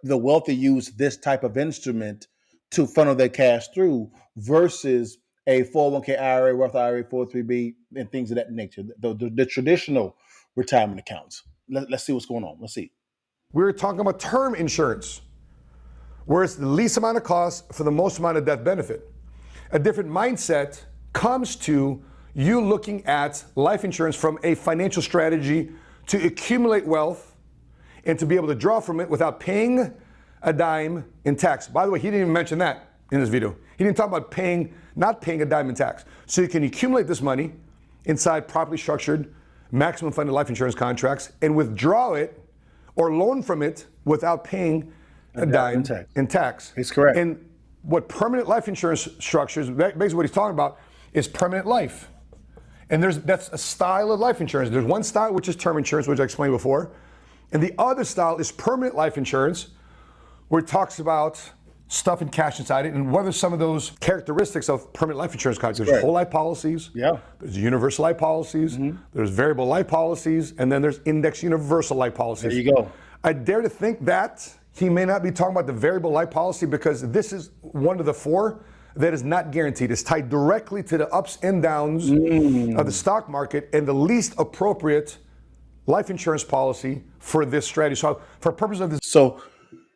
the wealthy use this type of instrument to funnel their cash through versus a 401k IRA, Roth IRA, 403b, and things of that nature, the traditional retirement accounts? Let's see what's going on. Let's see.
We're talking about term insurance, where it's the least amount of cost for the most amount of death benefit. A different mindset comes to you looking at life insurance from a financial strategy to accumulate wealth and to be able to draw from it without paying a dime in tax. By the way, he didn't even mention that in this video. He didn't talk about not paying a dime in tax. So you can accumulate this money inside properly structured, maximum funded life insurance contracts and withdraw it or loan from it without paying a dime in tax.
He's correct.
And what permanent life insurance structures, basically what he's talking about is permanent life. And that's a style of life insurance. There's one style, which is term insurance, which I explained before. And the other style is permanent life insurance, where it talks about stuff and cash inside it, and what are some of those characteristics of permanent life insurance contracts. There's whole life policies, there's universal life policies, there's variable life policies, and then there's index universal life policies.
There you go.
I dare to think that he may not be talking about the variable life policy because this is one of the four that is not guaranteed. It's tied directly to the ups and downs of the stock market and the least appropriate life insurance policy for this strategy. So for purpose of this.
So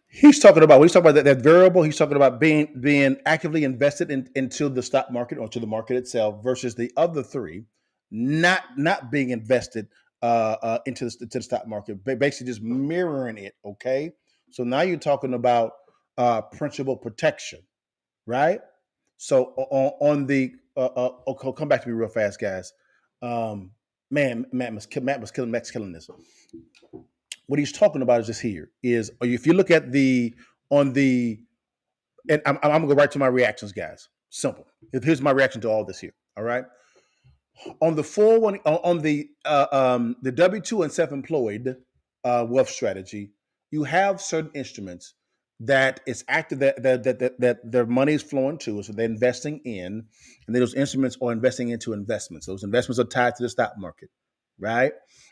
he's talking about, when he's talking about that variable, he's talking about being actively invested into the stock market or to the market itself versus the other three, not being invested into to the stock market, basically just mirroring it. Okay, so now you're talking about principal protection, right? So on the okay, come back to me real fast, guys. Matt's killing this. What he's talking about is this here is if you look at the on the and I'm gonna go right to my reactions, guys. Simple. Here's my reaction to all this here. All right. On the the W-2 and self-employed wealth strategy, you have certain instruments that it's active that their money is flowing to, so they're investing in, and then those instruments are investing into investments. Those investments are tied to the stock market, right?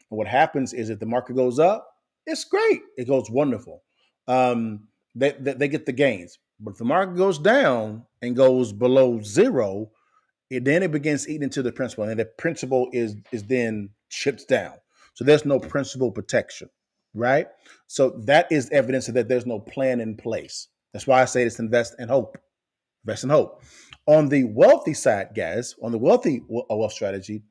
And what happens is if the market goes up, it's great. It goes wonderful. They get the gains. But if the market goes down and goes below zero, then it begins eating into the principal, and the principal is then chips down. So there's no principal protection, right? So that is evidence that there's no plan in place. That's why I say it's invest and hope. Invest and hope. On the wealthy side, guys, on the wealthy wealth strategy,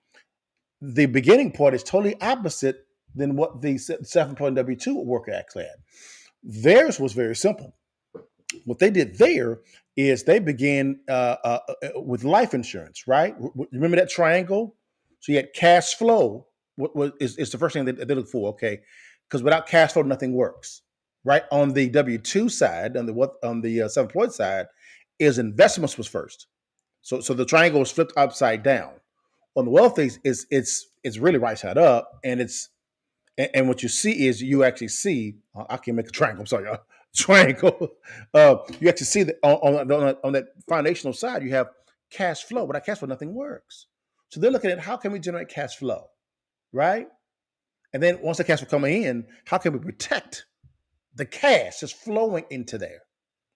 the beginning part is totally opposite than what the self-employed W-2 worker actually had. Theirs was very simple. What they did there is they began with life insurance, right? Remember that triangle? So you had cash flow. Is the first thing that they look for, okay? Because without cash flow, nothing works, right? On the W-2 side, on the self-employed side, is investments was first. So the triangle was flipped upside down. On the wealthy, it's really right side up, and and what you see is you actually see. I can't make a triangle. I'm sorry, triangle. You actually see that on that foundational side, you have cash flow. Without cash flow, nothing works. So they're looking at how can we generate cash flow, right? And then once the cash flow coming in, how can we protect the cash that's flowing into there,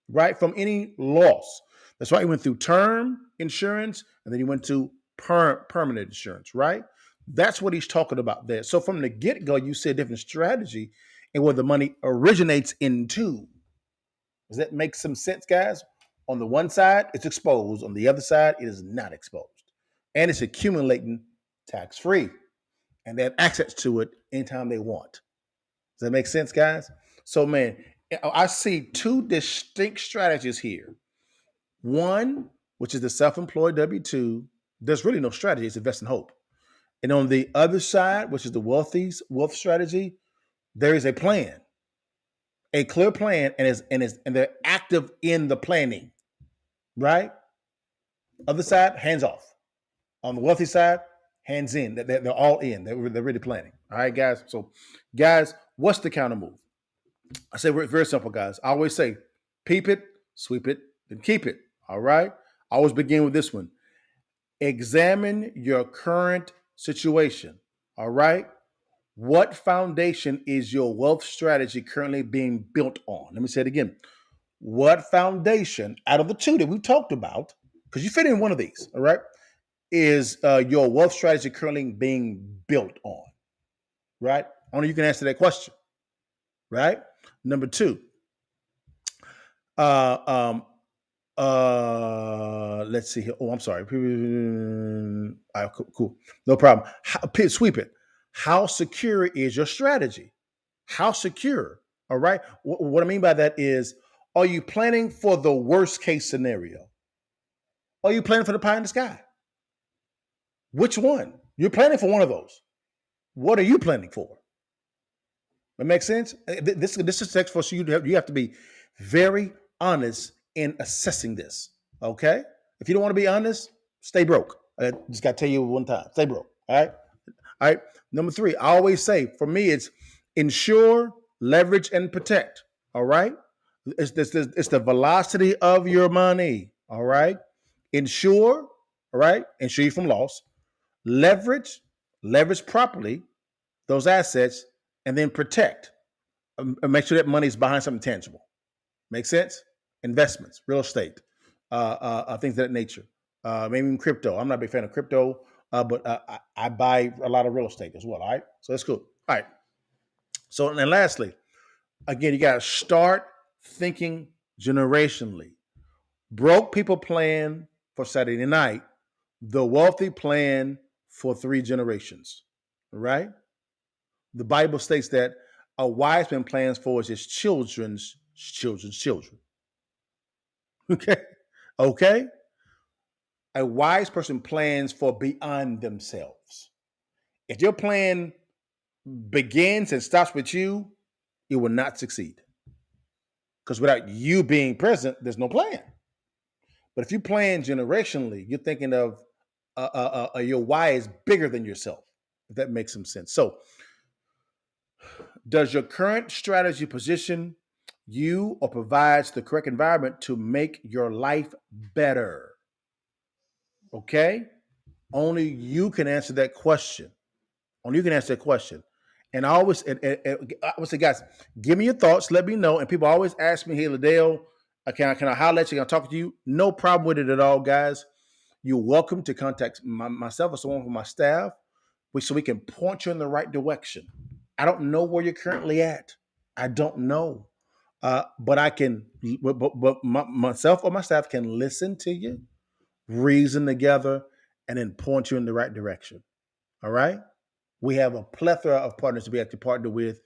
right, from any loss? That's why he went through term insurance, and then he went to permanent insurance, right? That's what he's talking about there. So from the get-go, you see a different strategy and where the money originates into. Does that make some sense, guys? On the one side, it's exposed. On the other side, it is not exposed. And it's accumulating tax-free. And they have access to it anytime they want. Does that make sense, guys? So, man, I see two distinct strategies here. One, which is the self-employed W-2, there's really no strategy. It's invest in hope. And on the other side, which is the wealth strategy, there is a plan, a clear plan, and they're active in the planning, right? Other side, hands off. On the wealthy side, hands in. They're all in. They're really planning. All right, guys. So, guys, what's the counter move? I say very simple, guys. I always say, peep it, sweep it, then keep it. All right. I always begin with this one. Examine your current situation. All right. What foundation is your wealth strategy currently being built on? Let me say it again. What foundation out of the two that we talked about, because you fit in one of these, all right, is your wealth strategy currently being built on? Right? Only you can answer that question. Right? Number two, let's see here. Oh, I'm sorry. Cool. No problem. Sweep it. How secure is your strategy? How secure? All right. What I mean by that is, are you planning for the worst case scenario? Are you planning for the pie in the sky? Which one? You're planning for one of those. What are you planning for? That makes sense? This is text for you. You have to be very honest in assessing this. Okay? If you don't want to be honest, stay broke. I just got to tell you one time. Stay broke. All right? All right. Number three, I always say, for me, it's insure, leverage, and protect. All right? It's the velocity of your money. All right? Insure, all right? Insure you from loss. Leverage properly those assets, and then protect. Make sure that money is behind something tangible. Make sense? Investments, real estate, things of that nature. Maybe even crypto. I'm not a big fan of crypto, but I buy a lot of real estate as well. All right, so that's cool. All right. So, and then lastly, again, you got to start thinking generationally. Broke people plan for Saturday night. The wealthy plan for 3 generations. Right? The Bible states that a wise man plans for his children's children. Okay? Okay? A wise person plans for beyond themselves. If your plan begins and stops with you, it will not succeed. Because without you being present, there's no plan. But if you plan generationally, you're thinking of your why is bigger than yourself, if that makes some sense. So, does your current strategy position you or provides the correct environment to make your life better? Okay? Only you can answer that question. Only you can answer that question. And I always say, guys, give me your thoughts. Let me know. And people always ask me, hey, Liddell, can I holler at you? Can I talk to you? No problem with it at all, guys. You're welcome to contact myself or someone from my staff so we can point you in the right direction. I don't know where you're currently at. I don't know. But I can, but myself or my staff can listen to you, reason together, and then point you in the right direction. All right? We have a plethora of partners to be able to partner with,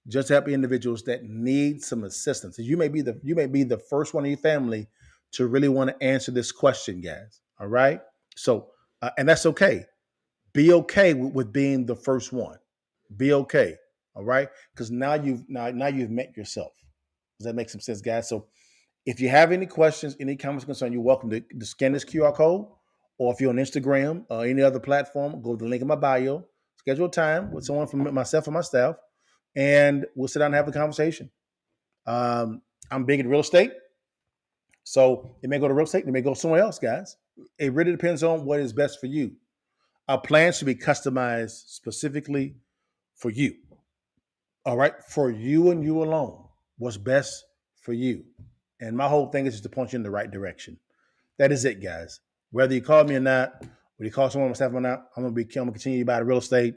just help individuals that need some assistance. You may be the first one in your family to really want to answer this question, guys. All right? So, and that's okay. Be okay with being the first one. Be okay. All right? Because now you've met yourself. Does that make some sense, guys? So if you have any questions, any comments, concern, you're welcome to scan this QR code, or if you're on Instagram or any other platform, go to the link in my bio, schedule a time with someone from myself or my staff, and we'll sit down and have a conversation. I'm big in real estate, so it may go to real estate, it may go somewhere else, guys. It really depends on what is best for you. Our plans should be customized specifically for you. All right, for you and you alone. What's best for you? And my whole thing is just to point you in the right direction. That is it, guys. Whether you call me or not, whether you call someone on my staff or not, I'm gonna continue to buy the real estate.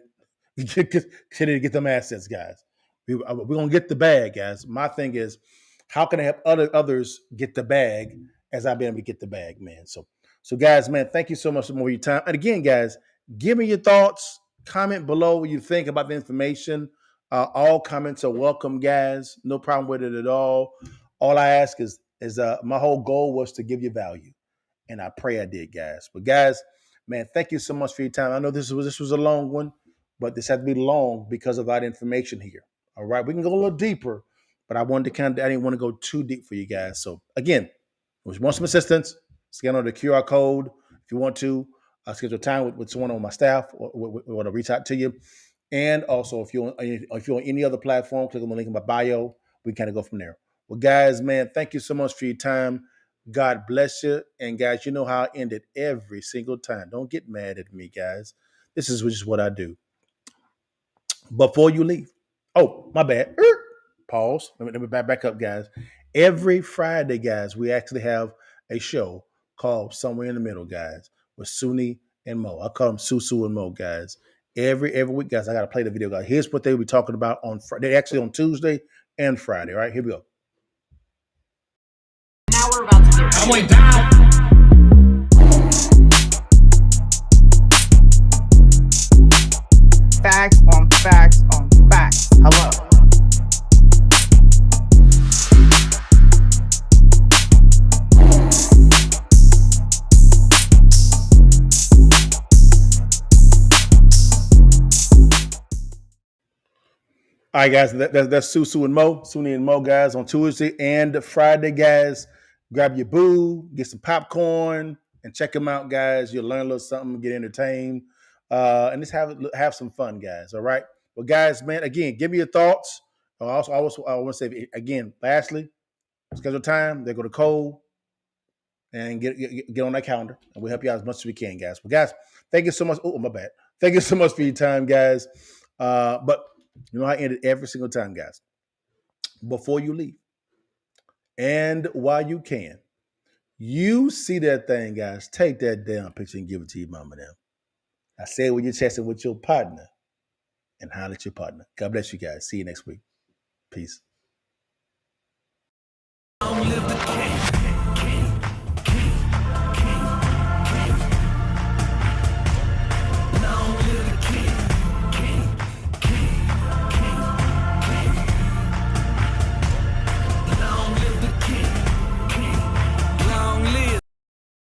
Continue to get them assets, guys. We're gonna get the bag, guys. My thing is, how can I help others get the bag as I've been able to get the bag, man? So guys, man, thank you so much for your time. And again, guys, give me your thoughts. Comment below what you think about the information. All comments are welcome, guys. No problem with it at all. All I ask is my whole goal was to give you value, and I pray I did, guys. But guys, man, thank you so much for your time. I know this was a long one, but this had to be long because of that information here. All right, we can go a little deeper, but I didn't want to go too deep for you guys. So again, if you want some assistance, scan on the QR code. If you want to schedule time with someone on my staff, or want to reach out to you. And also, if you're on any other platform, click on the link in my bio. We kind of go from there. Well, guys, man, thank you so much for your time. God bless you. And guys, you know how I end it every single time. Don't get mad at me, guys. This is just what I do. Before you leave. Oh, my bad. Pause. Let me back up, guys. Every Friday, guys, we actually have a show called Somewhere in the Middle, guys, with Suni and Mo. I call them Susu and Mo, guys. Every week, guys, I got to play the video, guys. Here's what they will be talking about on Friday. Actually, on Tuesday and Friday. All right, here we go.
Now we're about to get. I went down. Facts on facts on facts. Hello.
All right, guys, that's Susu and Mo, Suni and Mo, guys, on Tuesday and Friday, guys. Grab your boo, get some popcorn, and check them out, guys. You'll learn a little something, get entertained, and just have some fun, guys. All right. Well, guys, man, again, give me your thoughts. I want to say again, lastly, schedule time. They go to Cole and get on that calendar, and we'll help you out as much as we can, guys. But guys, thank you so much. Oh, my bad. Thank you so much for your time, guys. But you know, I end it every single time, guys. Before you leave, and while you can, you see that thing, guys. Take that damn picture and give it to your mama now. I say it when you're chasing with your partner, and holler at your partner. God bless you guys. See you next week. Peace.